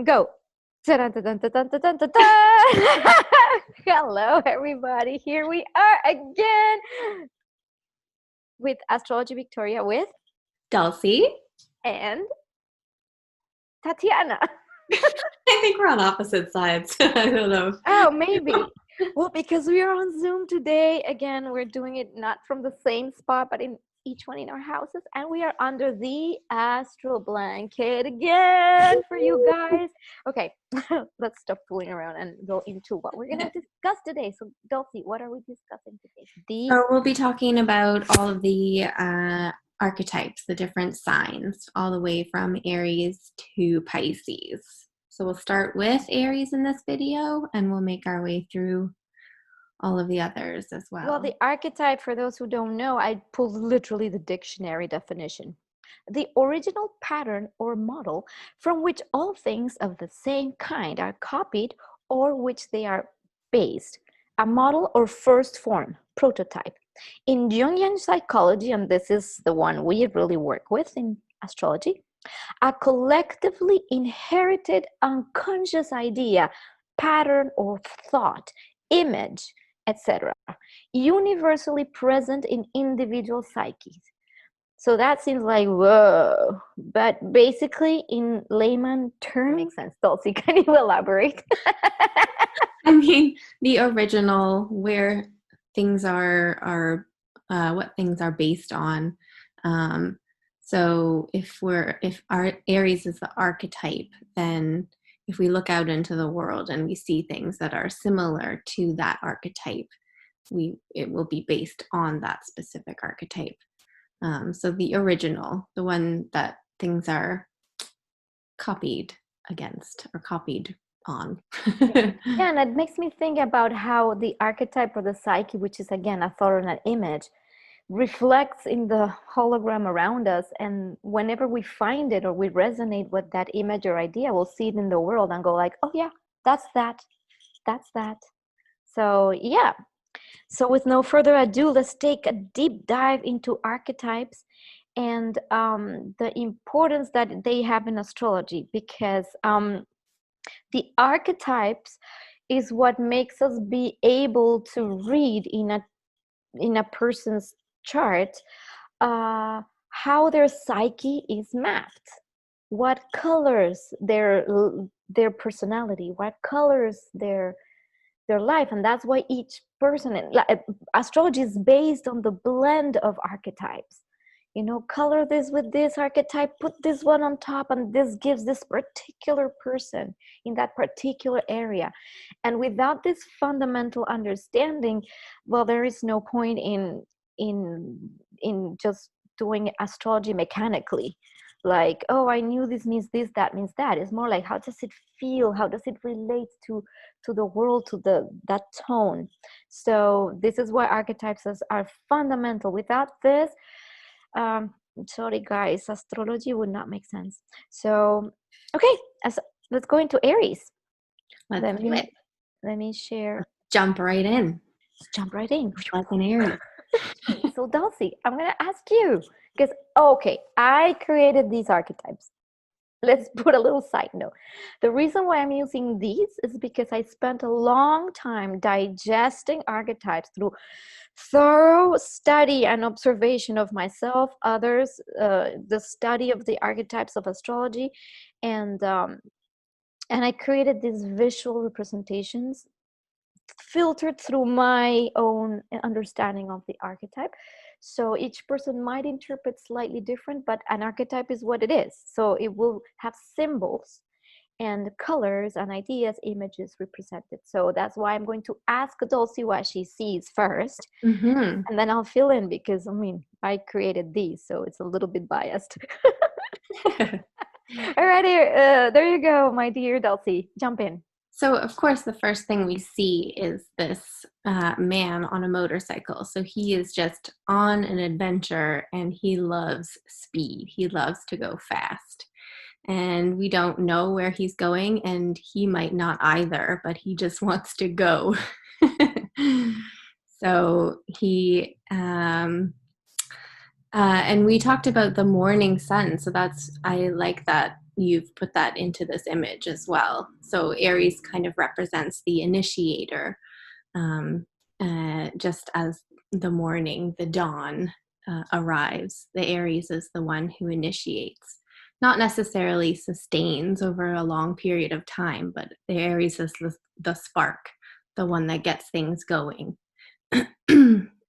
and go. Hello, everybody. Here we are again with Astrology Victoria with Dulcie. and Tatiana. I think we're on opposite sides. I don't know. Oh, maybe. Well, because we are on Zoom today. Again, we're doing it not from the same spot, but in each one in our houses. And we are under the astral blanket again for you guys. Okay, let's stop fooling around and go into what we're going to discuss today. So, Dulcie, what are we discussing today? So we'll be talking about all of the archetypes, the different signs, all the way from Aries to Pisces. So we'll start with Aries in this video, and we'll make our way through all of the others as well. Well, the archetype, for those who don't know, I pulled literally the dictionary definition. The original pattern or model from which all things of the same kind are copied or which they are based. A model or first form, prototype. In Jungian psychology, and this is the one we really work with in astrology, a collectively inherited unconscious idea, pattern or thought, image, etc., universally present in individual psyches. So that seems like, whoa, but basically in layman terms, makes sense. Dulcie, can you elaborate? I mean, the original, where things are what things are based on. So if our Aries is the archetype, then if we look out into the world and we see things that are similar to that archetype, it will be based on that specific archetype. So the original, the one that things are copied against or copied on. Yeah, and it makes me think about how the archetype or the psyche, which is again a thought or an image, reflects in the hologram around us, and whenever we find it or we resonate with that image or idea, we'll see it in the world and go like, oh yeah, that's that. So yeah, so with no further ado, let's take a deep dive into archetypes and the importance that they have in astrology, because the archetypes is what makes us be able to read in a person's chart how their psyche is mapped, what colors their personality, what colors their life. And that's why each person, astrology is based on the blend of archetypes. You know, color this with this archetype, put this one on top, and this gives this particular person in that particular area. And without this fundamental understanding, well, there is no point in just doing astrology mechanically. Like, oh, I knew this means this, that means that. It's more like, how does it feel? How does it relate to the world, to that tone? So this is why archetypes are fundamental. Without this, sorry guys, astrology would not make sense. So okay, let's go into Aries. Let me share. Jump right in. Let's jump right in. Like an Aries. So Dulcie, I'm gonna ask you, because okay, I created these archetypes. Let's put a little side note. The reason why I'm using these is because I spent a long time digesting archetypes through thorough study and observation of myself, others, the study of the archetypes of astrology, and I created these visual representations filtered through my own understanding of the archetype. So each person might interpret slightly different, but an archetype is what it is. So it will have symbols and colors and ideas, images represented. So that's why I'm going to ask Dulcie what she sees first, and then I'll fill in, because I mean, I created these, so it's a little bit biased. All right, there you go, my dear Dulcie, jump in. So, of course, the first thing we see is this man on a motorcycle. So he is just on an adventure, and he loves speed. He loves to go fast. And we don't know where he's going, and he might not either, but he just wants to go. So he, and we talked about the morning sun. So I like that you've put that into this image as well. So Aries kind of represents the initiator, just as the morning, the dawn arrives. The Aries is the one who initiates, not necessarily sustains over a long period of time, but the Aries is the spark, the one that gets things going.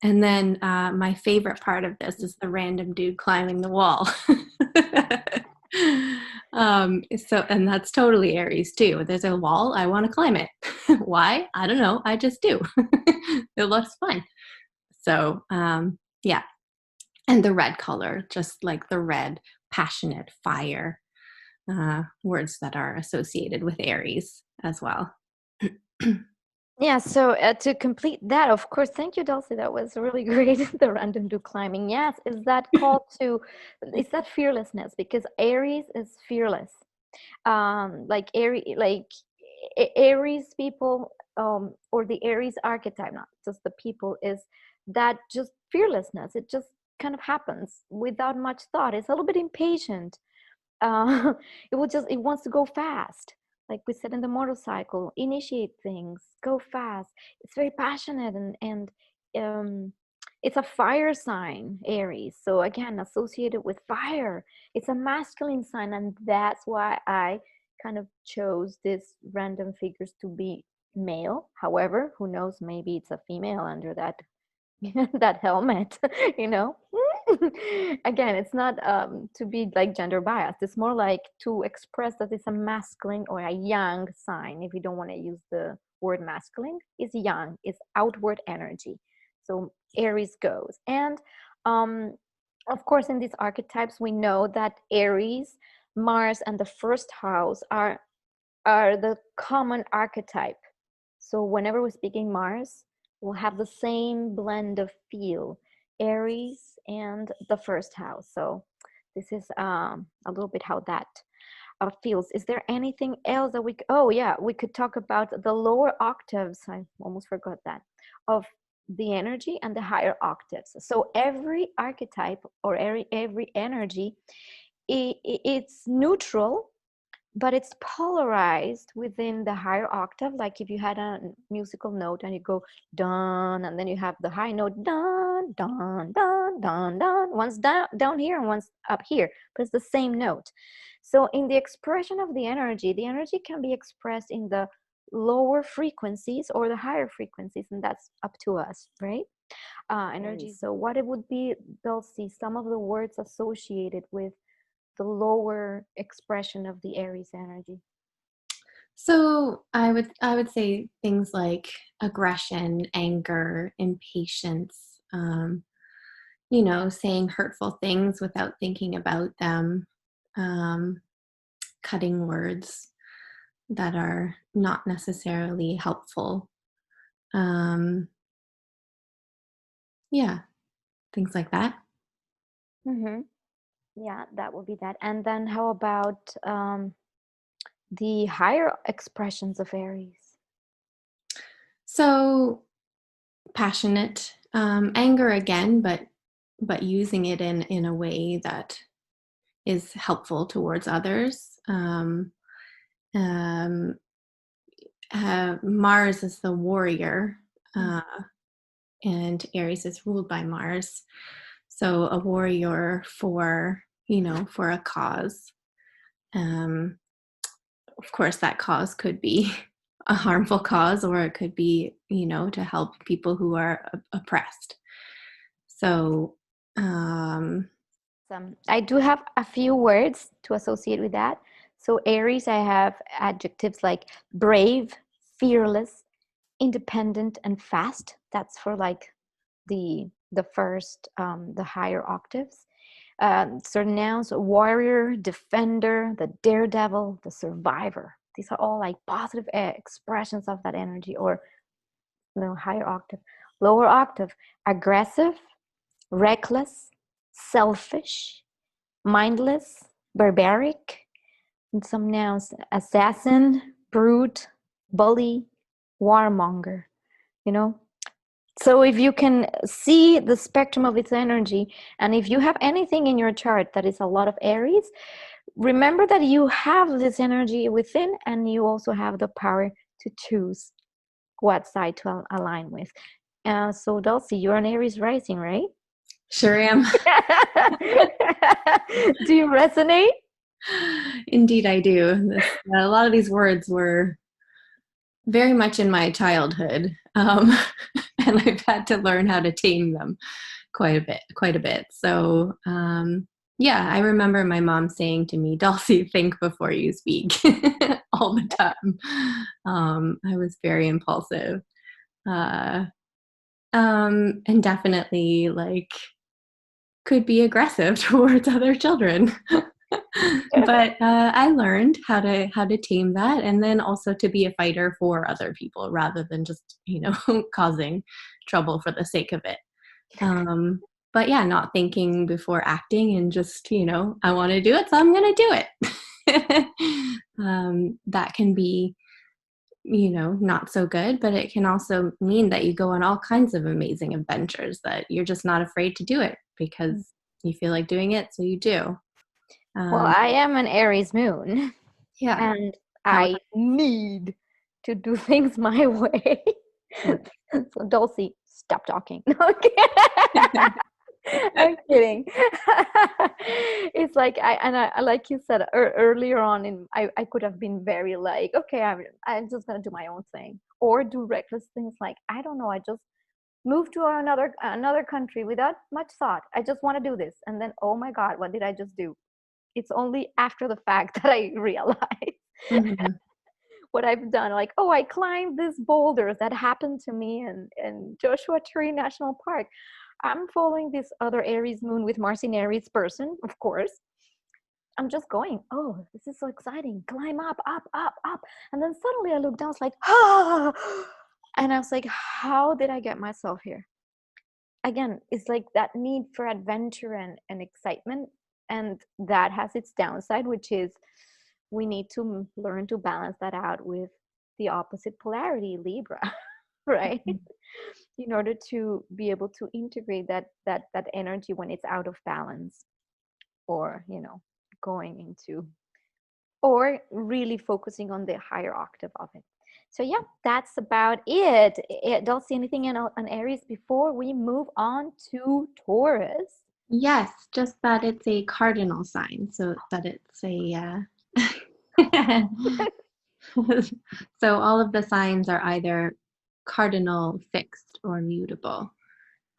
And then my favorite part of this is the random dude climbing the wall. And that's totally Aries too. There's a wall, I want to climb it. Why? I don't know. I just do. It looks fun. So yeah. And the red color, just like the red, passionate fire, words that are associated with Aries as well. Yeah, so to complete that, of course, thank you, Dulcie. That was really great. The random do climbing. Yes, is that is that fearlessness? Because Aries is fearless. Like Aries people, or the Aries archetype, not just the people, is that just fearlessness. It just kind of happens without much thought. It's a little bit impatient. uh, it wants to go fast, like we said, in the motorcycle, initiate things, go fast. It's very passionate, and um, it's a fire sign, Aries, so again associated with fire. It's a masculine sign, and that's why I kind of chose these random figures to be male. However, who knows, maybe it's a female under that that helmet, you know. Again, it's not to be like gender biased. It's more like to express that it's a masculine or a yang sign. If you don't want to use the word masculine, it's yang, it's outward energy. So Aries goes. And um, of course, in these archetypes, we know that Aries, Mars, and the first house are the common archetype. So whenever we're speaking Mars, we'll have the same blend of feel, Aries and the first house. So this is a little bit how that feels. Is there anything else that oh yeah, we could talk about the lower octaves. I almost forgot that, of the energy and the higher octaves. So every archetype or every energy, it's neutral, but it's polarized within the higher octave. Like if you had a musical note and you go dun, and then you have the high note dun dun dun dun dun, one's down here and one's up here, but it's the same note. So in the expression of the energy can be expressed in the lower frequencies or the higher frequencies, and that's up to us, right? Energy. So what it would be, they'll see some of the words associated with the lower expression of the Aries energy. So I would say things like aggression, anger, impatience, saying hurtful things without thinking about them, cutting words that are not necessarily helpful. Yeah, things like that. Mm-hmm. Yeah, that would be that. And then how about the higher expressions of Aries? So passionate, anger again, but using it in a way that is helpful towards others. Um, Mars is the warrior, and Aries is ruled by Mars. So a warrior for a cause. Of course, that cause could be a harmful cause, or it could be to help people who are oppressed. So I do have a few words to associate with that. So Aries, I have adjectives like brave, fearless, independent, and fast. That's for like the first the higher octaves. Certain nouns: warrior, defender, the daredevil, the survivor. These are all like positive expressions of that energy, or higher octave. Lower octave: aggressive, reckless, selfish, mindless, barbaric. And some nouns: assassin, brute, bully, warmonger. You know, so if you can see the spectrum of its energy, and if you have anything in your chart that is a lot of Aries, remember that you have this energy within, and you also have the power to choose what side to align with. So Dulcie, you're an Aries rising, right? Sure am. Do you resonate? Indeed, I do. A lot of these words were very much in my childhood, and I've had to learn how to tame them quite a bit. So, yeah, I remember my mom saying to me, "Dulcie, think before you speak," all the time. I was very impulsive, uh, and definitely like could be aggressive towards other children. But I learned how to tame that, and then also to be a fighter for other people rather than just causing trouble for the sake of it. But yeah, not thinking before acting, and just I want to do it, so I'm going to do it. That can be not so good, but it can also mean that you go on all kinds of amazing adventures that you're just not afraid to do it because you feel like doing it, so you do. Well, I am an Aries moon, Yeah. and How I need to do things my way. So Dulcie, stop talking. Okay. I'm kidding. It's like I like you said earlier on I could have been very like, okay, I'm just gonna do my own thing, or do reckless things like, I don't know, I just moved to another country without much thought. I just want to do this, and then, oh my God, what did I just do? It's only after the fact that I realize Mhm. what I've done. Like, oh, I climbed this boulders that happened to me in Joshua Tree National Park. I'm following this other Aries moon with Mars in Aries person, of course. I'm just going, oh, this is so exciting. Climb up, up, up, up. And then suddenly I look down, it's like, ah. And I was like, how did I get myself here? Again, it's like that need for adventure and excitement. And that has its downside, which is we need to learn to balance that out with the opposite polarity, Libra, right? In order to be able to integrate that energy when it's out of balance, or going into, or really focusing on the higher octave of it. So yeah, that's about it. Dulcie, anything on Aries before we move on to Taurus? Yes, just that it's a cardinal sign, so that it's a so all of the signs are either cardinal, fixed, or mutable.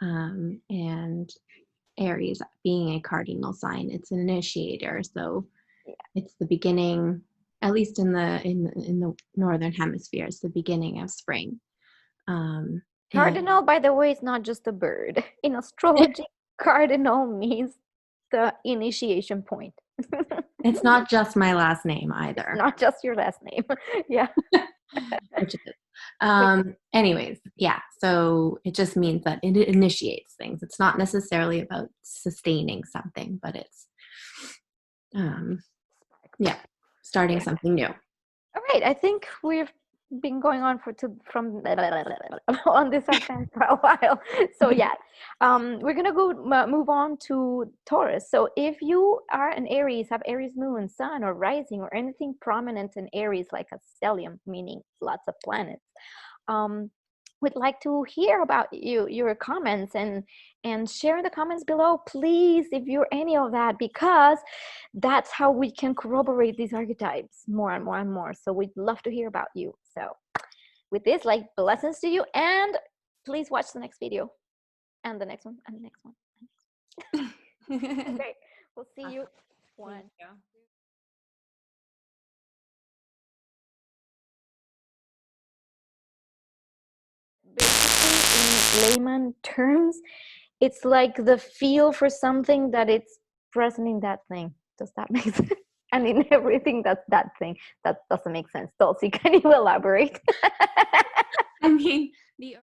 And Aries being a cardinal sign, it's an initiator, so Yeah. it's the beginning, at least in the northern hemisphere, it's the beginning of spring. Um, and Cardinal, by the way, is not just a bird. In astrology, cardinal means the initiation point. it's not just my last name It's either, not just your last name. Yeah. which it is. Anyways, yeah, so it just means that it initiates things. It's not necessarily about sustaining something, but it's um, yeah, starting something new. All right, I think we've been going on from on this accent for a while. So yeah, we're gonna move on to Taurus. So if you are an Aries, have Aries moon, sun, or rising, or anything prominent in Aries, like a stellium, meaning lots of planets, um, we'd like to hear about your comments, and share in the comments below, please, if you're any of that, because that's how we can corroborate these archetypes more and more and more. So we'd love to hear about you. So with this, like, blessings to you, and please watch the next video, and the next one, and the next one. Okay, we'll see you. One. Thank you. Basically, in layman terms, it's like the feel for something that it's present in that thing. Does that make sense? And in everything that's that thing. That doesn't make sense. Dulcie, can you elaborate? I mean, the